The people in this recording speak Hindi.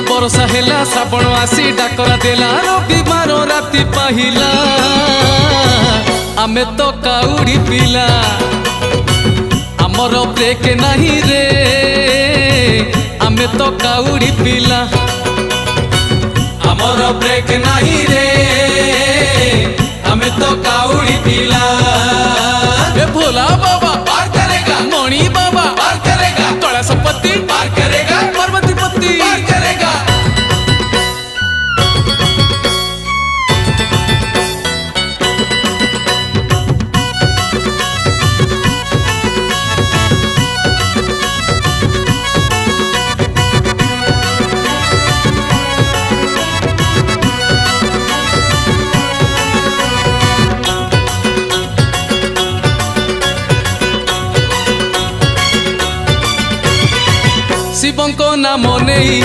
बरसा हेला श्रावण आसी डाकरा देला रविवार राति पाहिला आमे तो काउड़ी पिला आमर ब्रेक नहीं रे आमे तो काउड़ी पिला आमर ब्रेक नहीं रे आमे तो काउड़ी पिला ए भोला बाबा पार करेगा मणि बाबा पार करेगा तोड़ा संपत्ति पार करेगा पार्वती पति पार करेगा शिवंको नाम नहीं